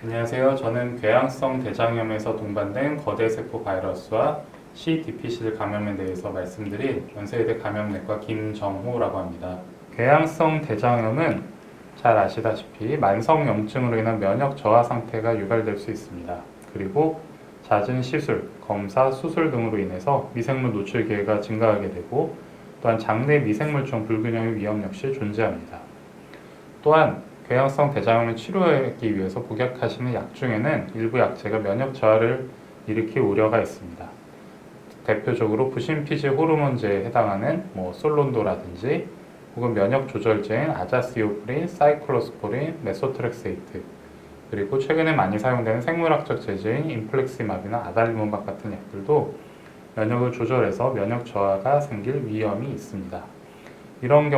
안녕하세요. 저는 궤양성 대장염에서 동반된 거대세포 바이러스와 C. 디피실 감염에 대해서 말씀드릴 연세대 감염내과 김정호라고 합니다. 궤양성 대장염은 잘 아시다시피 만성염증으로 인한 면역 저하 상태가 유발될 수 있습니다. 그리고 잦은 시술, 검사, 수술 등으로 인해서 미생물 노출 기회가 증가하게 되고 또한 장내 미생물종 불균형의 위험 역시 존재합니다. 또한 궤양성 대장염을 치료하기 위해서 복약하시는 약 중에는 일부 약제가 면역 저하를 일으킬 우려가 있습니다. 대표적으로 부신피질 호르몬제에 해당하는 솔론도라든지 혹은 면역 조절제인 아자시오프린, 사이클로스포린, 메소트렉세이트, 그리고 최근에 많이 사용되는 생물학적 제제인 인플렉시맙이나 아달리몬밥 같은 약들도 면역을 조절해서 면역 저하가 생길 위험이 있습니다. 이런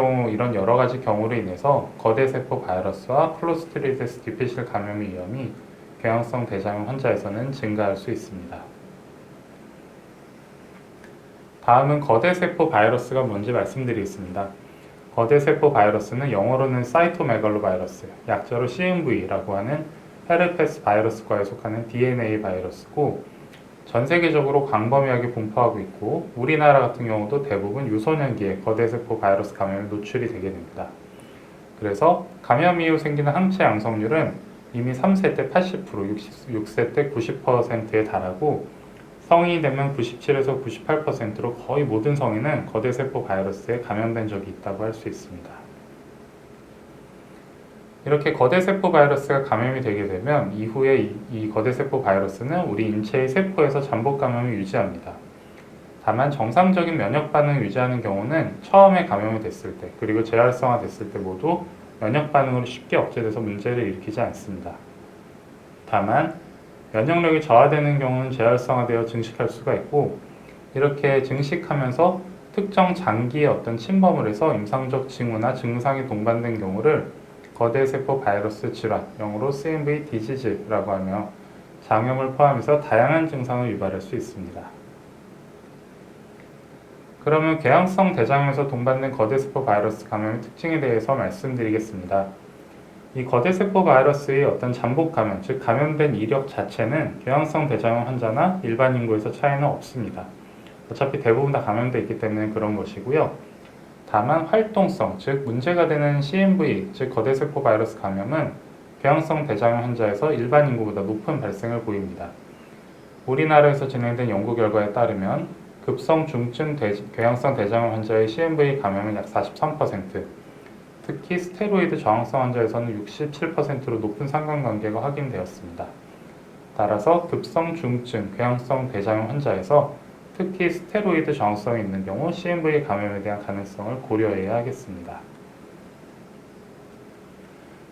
여러 가지 경우로 인해서 거대세포 바이러스와 클로스트리디스 디피실 감염 위험이 궤양성 대장염 환자에서는 증가할 수 있습니다. 다음은 거대세포 바이러스가 뭔지 말씀드리겠습니다. 거대세포 바이러스는 영어로는 사이토메갈로바이러스, 약자로 CMV라고 하는 헤르페스 바이러스과에 속하는 DNA 바이러스고, 전 세계적으로 광범위하게 분포하고 있고 우리나라 같은 경우도 대부분 유소년기에 거대세포 바이러스 감염에 노출이 되게 됩니다. 그래서 감염 이후 생기는 항체 양성률은 이미 3세 때 80%, 6세 때 90%에 달하고 성인이 되면 97에서 98%로 거의 모든 성인은 거대세포 바이러스에 감염된 적이 있다고 할 수 있습니다. 이렇게 거대세포 바이러스가 감염이 되게 되면 이후에 이 거대세포 바이러스는 우리 인체의 세포에서 잠복 감염을 유지합니다. 다만 정상적인 면역 반응을 유지하는 경우는 처음에 감염이 됐을 때 그리고 재활성화 됐을 때 모두 면역 반응으로 쉽게 억제돼서 문제를 일으키지 않습니다. 다만 면역력이 저하되는 경우는 재활성화되어 증식할 수가 있고, 이렇게 증식하면서 특정 장기에 어떤 침범을 해서 임상적 징후나 증상이 동반된 경우를 거대세포 바이러스 질환, 영어로 CMV 디지즈라고 하며 장염을 포함해서 다양한 증상을 유발할 수 있습니다. 그러면 궤양성 대장염에서 동반된 거대세포 바이러스 감염의 특징에 대해서 말씀드리겠습니다. 이 거대세포 바이러스의 어떤 잠복 감염, 즉 감염된 이력 자체는 궤양성 대장염 환자나 일반 인구에서 차이는 없습니다. 어차피 대부분 다 감염되어 있기 때문에 그런 것이고요. 다만 활동성, 즉 문제가 되는 CMV, 즉 거대세포 바이러스 감염은 궤양성 대장염 환자에서 일반 인구보다 높은 발생을 보입니다. 우리나라에서 진행된 연구 결과에 따르면 급성 중증 궤양성 대장염 환자의 CMV 감염은 약 43%, 특히 스테로이드 저항성 환자에서는 67%로 높은 상관관계가 확인되었습니다. 따라서 급성 중증 궤양성 대장염 환자에서 특히 스테로이드 저항성이 있는 경우 CMV 감염에 대한 가능성을 고려해야 하겠습니다.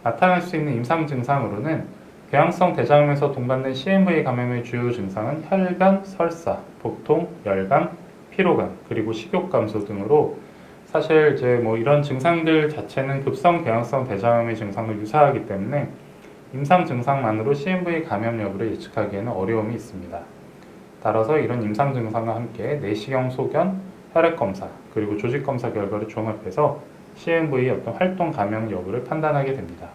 나타날 수 있는 임상 증상으로는 궤양성 대장염에서 동반된 CMV 감염의 주요 증상은 혈변, 설사, 복통, 열감, 피로감, 그리고 식욕 감소 등으로 사실 이런 증상들 자체는 급성 궤양성 대장염의 증상과 유사하기 때문에 임상 증상만으로 CMV 감염 여부를 예측하기에는 어려움이 있습니다. 따라서 이런 임상 증상과 함께 내시경 소견, 혈액 검사, 그리고 조직 검사 결과를 종합해서 CMV의 어떤 활동 감염 여부를 판단하게 됩니다.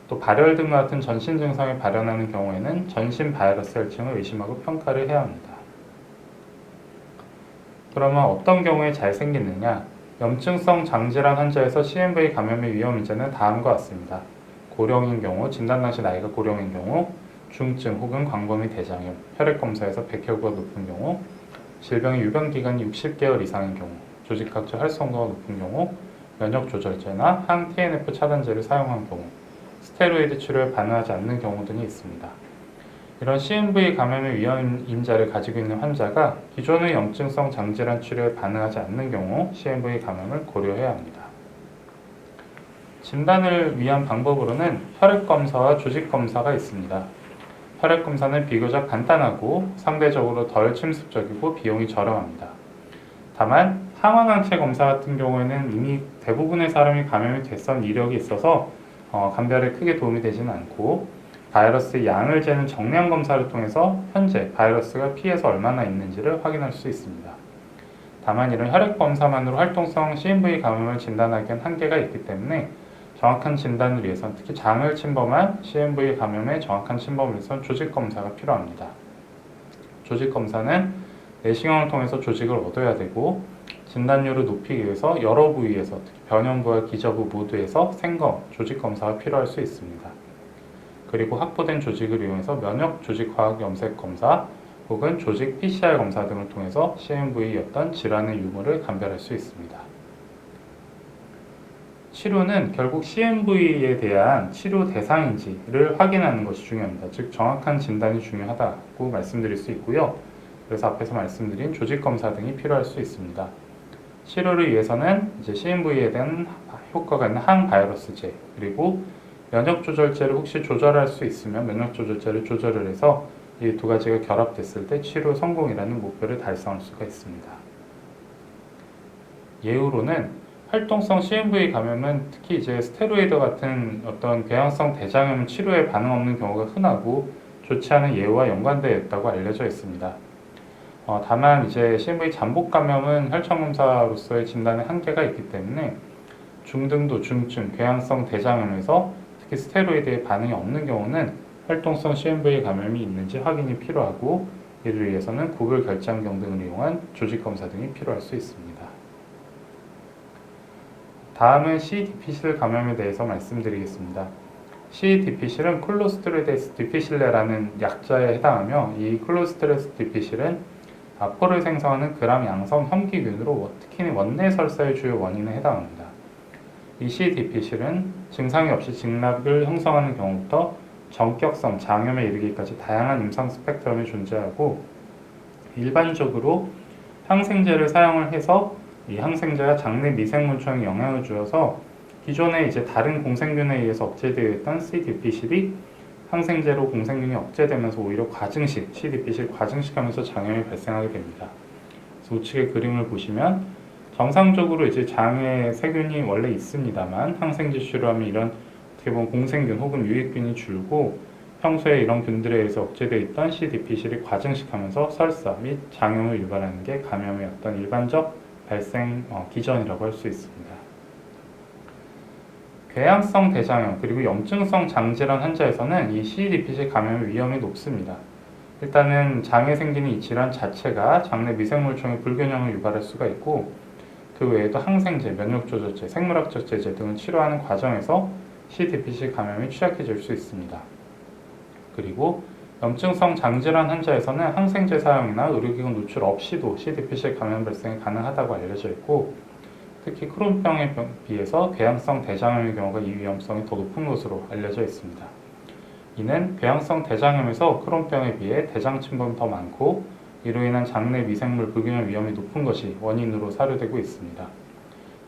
또 발열 등과 같은 전신 증상이 발현하는 경우에는 전신 바이러스 혈증을 의심하고 평가를 해야 합니다. 그러면 어떤 경우에 잘 생기느냐? 염증성 장질환 환자에서 CMV 감염의 위험 인자는 다음과 같습니다. 고령인 경우, 진단 당시 나이가 고령인 경우, 중증 혹은 광범위 대장염, 혈액검사에서 백혈구가 높은 경우, 질병의 유병기간이 60개월 이상인 경우, 조직학적 활성도가 높은 경우, 면역조절제나 항-TNF 차단제를 사용한 경우, 스테로이드 치료에 반응하지 않는 경우 등이 있습니다. 이런 CMV 감염의 위험 인자를 가지고 있는 환자가 기존의 염증성 장질환 치료에 반응하지 않는 경우 CMV 감염을 고려해야 합니다. 진단을 위한 방법으로는 혈액검사와 조직검사가 있습니다. 혈액검사는 비교적 간단하고 상대적으로 덜 침습적이고 비용이 저렴합니다. 다만 항원항체 검사 같은 경우에는 이미 대부분의 사람이 감염이 됐던 이력이 있어서 감별에 크게 도움이 되지는 않고, 바이러스의 양을 재는 정량 검사를 통해서 현재 바이러스가 피에서 얼마나 있는지를 확인할 수 있습니다. 다만 이런 혈액검사만으로 활동성 CMV 감염을 진단하기엔 한계가 있기 때문에 정확한 진단을 위해선 특히 장을 침범한 CMV 감염의 정확한 침범을 위해선 조직 검사가 필요합니다. 조직 검사는 내시경을 통해서 조직을 얻어야 되고 진단율을 높이기 위해서 여러 부위에서 특히 변형부와 기저부 모두에서 생검, 조직 검사가 필요할 수 있습니다. 그리고 확보된 조직을 이용해서 면역 조직 화학 염색 검사 혹은 조직 PCR 검사 등을 통해서 CMV의 어떤 질환의 유무를 감별할 수 있습니다. 치료는 결국 CMV에 대한 치료 대상인지를 확인하는 것이 중요합니다. 즉 정확한 진단이 중요하다고 말씀드릴 수 있고요. 그래서 앞에서 말씀드린 조직 검사 등이 필요할 수 있습니다. 치료를 위해서는 이제 CMV에 대한 효과가 있는 항바이러스제 그리고 면역 조절제를 혹시 조절할 수 있으면 면역 조절제를 조절을 해서 이 두 가지가 결합됐을 때 치료 성공이라는 목표를 달성할 수가 있습니다. 예후로는 활동성 CMV 감염은 특히 이제 스테로이드 같은 어떤 궤양성 대장염 치료에 반응 없는 경우가 흔하고 좋지 않은 예후와 연관되어 있다고 알려져 있습니다. 다만 이제 CMV 잠복 감염은 혈청 검사로서의 진단에 한계가 있기 때문에 중등도 중증 궤양성 대장염에서 특히 스테로이드에 반응이 없는 경우는 활동성 CMV 감염이 있는지 확인이 필요하고 이를 위해서는 구글 결장경 등을 이용한 조직 검사 등이 필요할 수 있습니다. 다음은 C. 디피실 감염에 대해서 말씀드리겠습니다. C. 디피실은 클로스트리디스 디피실레라는 약자에 해당하며 이 클로스트리디스 디피실은 아포를 생성하는 그람 양성 혐기균으로 특히 원내 설사의 주요 원인에 해당합니다. 이 C. 디피실은 증상이 없이 직락을 형성하는 경우부터 전격성 장염에 이르기까지 다양한 임상 스펙트럼이 존재하고 일반적으로 항생제를 사용을 해서 이 항생제가 장내 미생물청에 영향을 주어서 기존에 이제 다른 공생균에 의해서 억제되어 있던 C. 디피실이 항생제로 공생균이 억제되면서 오히려 과증식, C. 디피실 과증식하면서 장염이 발생하게 됩니다. 그래서 우측의 그림을 보시면 정상적으로 이제 장에 세균이 원래 있습니다만 항생제 치료하면 이런 어떻게 보면 공생균 혹은 유익균이 줄고 평소에 이런 균들에 의해서 억제되어 있던 C. 디피실이 과증식하면서 설사 및 장염을 유발하는 게 감염의 어떤 일반적 발생 기전이라고 할 수 있습니다. 궤양성 대장염 그리고 염증성 장질환 환자에서는 이 C. 디피실 감염의 위험이 높습니다. 일단은 장에 생기는 이 질환 자체가 장내 미생물종의 불균형을 유발할 수가 있고 그 외에도 항생제, 면역조절제, 생물학적 제제 등을 치료하는 과정에서 C. 디피실 감염이 취약해질 수 있습니다. 그리고 염증성 장질환 환자에서는 항생제 사용이나 의료기관 노출 없이도 C. 디피실 감염 발생이 가능하다고 알려져 있고 특히 크론병에 비해서 궤양성 대장염의 경우가 이 위험성이 더 높은 것으로 알려져 있습니다. 이는 궤양성 대장염에서 크론병에 비해 대장 침범이 더 많고 이로 인한 장내 미생물 불균형 위험이 높은 것이 원인으로 사료되고 있습니다.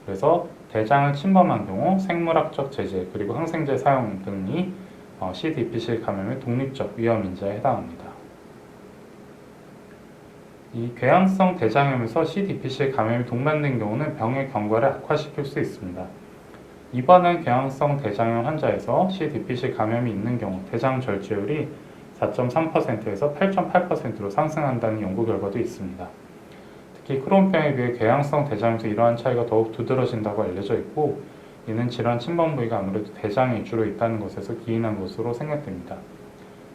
그래서 대장을 침범한 경우 생물학적 제재 그리고 항생제 사용 등이 C. 디피실 감염의 독립적 위험 인자에 해당합니다. 이 궤양성 대장염에서 C. 디피실 감염이 동반된 경우는 병의 경과를 악화시킬 수 있습니다. 입원한 궤양성 대장염 환자에서 C. 디피실 감염이 있는 경우 대장 절제율이 4.3%에서 8.8%로 상승한다는 연구 결과도 있습니다. 특히 크론병에 비해 궤양성 대장염에서 이러한 차이가 더욱 두드러진다고 알려져 있고 이는 질환 침범 부위가 아무래도 대장에 주로 있다는 것에서 기인한 것으로 생각됩니다.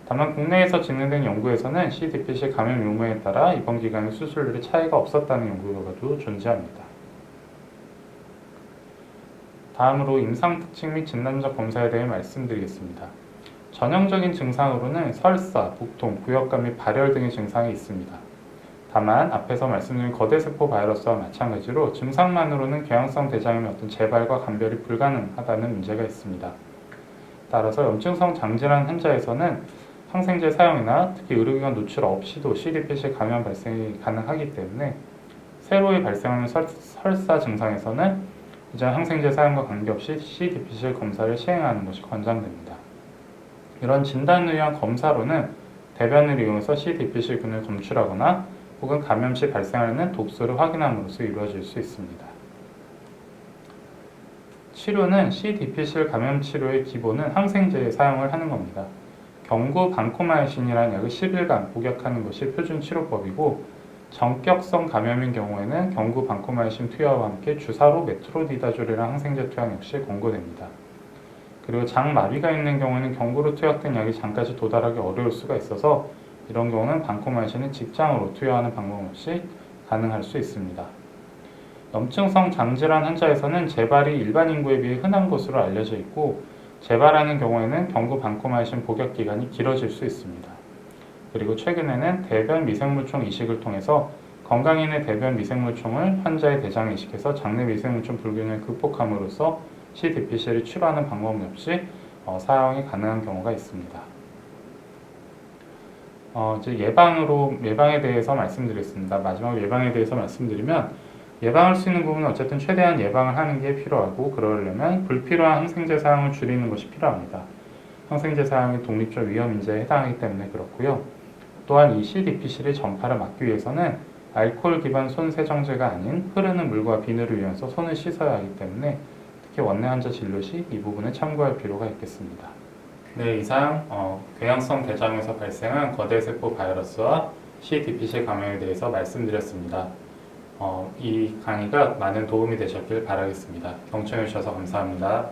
다만 국내에서 진행된 연구에서는 C. 디피실 감염 유무에 따라 입원 기간의 수술률에 차이가 없었다는 연구 결과도 존재합니다. 다음으로 임상 특징 및 진단적 검사에 대해 말씀드리겠습니다. 전형적인 증상으로는 설사, 복통, 부역감 및 발열 등의 증상이 있습니다. 다만 앞에서 말씀드린 거대세포 바이러스와 마찬가지로 증상만으로는 궤양성 대장염의 어떤 재발과 감별이 불가능하다는 문제가 있습니다. 따라서 염증성 장질환 환자에서는 항생제 사용이나 특히 의료기관 노출 없이도 C. 디피실 감염 발생이 가능하기 때문에 새로이 발생하는 설사 증상에서는 이전 항생제 사용과 관계없이 C. 디피실 검사를 시행하는 것이 권장됩니다. 이런 진단을 위한 검사로는 대변을 이용해서 C. 디피실균을 검출하거나 혹은 감염 시 발생하는 독소를 확인함으로써 이루어질 수 있습니다. 치료는 C. 디피실 감염 치료의 기본은 항생제의 사용을 하는 겁니다. 경구 반코마이신이라는 약을 10일간 복약하는 것이 표준 치료법이고 전격성 감염인 경우에는 경구 반코마이신 투여와 함께 주사로 메트로니다졸이라는 항생제 투약 역시 권고됩니다. 그리고 장마비가 있는 경우에는 경구로 투약된 약이 장까지 도달하기 어려울 수가 있어서 이런 경우는 반코마이신을 직장으로 투여하는 방법 없이 가능할 수 있습니다. 염증성 장질환 환자에서는 재발이 일반 인구에 비해 흔한 것으로 알려져 있고 재발하는 경우에는 경구 반코마이신 복약 기간이 길어질 수 있습니다. 그리고 최근에는 대변 미생물총 이식을 통해서 건강인의 대변 미생물총을 환자의 대장에 이식해서 장내 미생물총 불균형을 극복함으로써 CDPC를 치료하는 방법 없이 사용이 가능한 경우가 있습니다. 이제 예방에 대해서 말씀드리겠습니다. 마지막 예방에 대해서 말씀드리면 예방할 수 있는 부분은 어쨌든 최대한 예방을 하는 게 필요하고 그러려면 불필요한 항생제 사용을 줄이는 것이 필요합니다. 항생제 사용이 독립적 위험 인자에 해당하기 때문에 그렇고요. 또한 이 CDPC의 전파를 막기 위해서는 알코올 기반 손 세정제가 아닌 흐르는 물과 비누를 이용해서 손을 씻어야 하기 때문에 특히 원내 환자 진료 시 이 부분을 참고할 필요가 있겠습니다. 네, 이상 궤양성 대장에서 발생한 거대세포 바이러스와 CDPC 감염에 대해서 말씀드렸습니다. 이 강의가 많은 도움이 되셨길 바라겠습니다. 경청해 주셔서 감사합니다.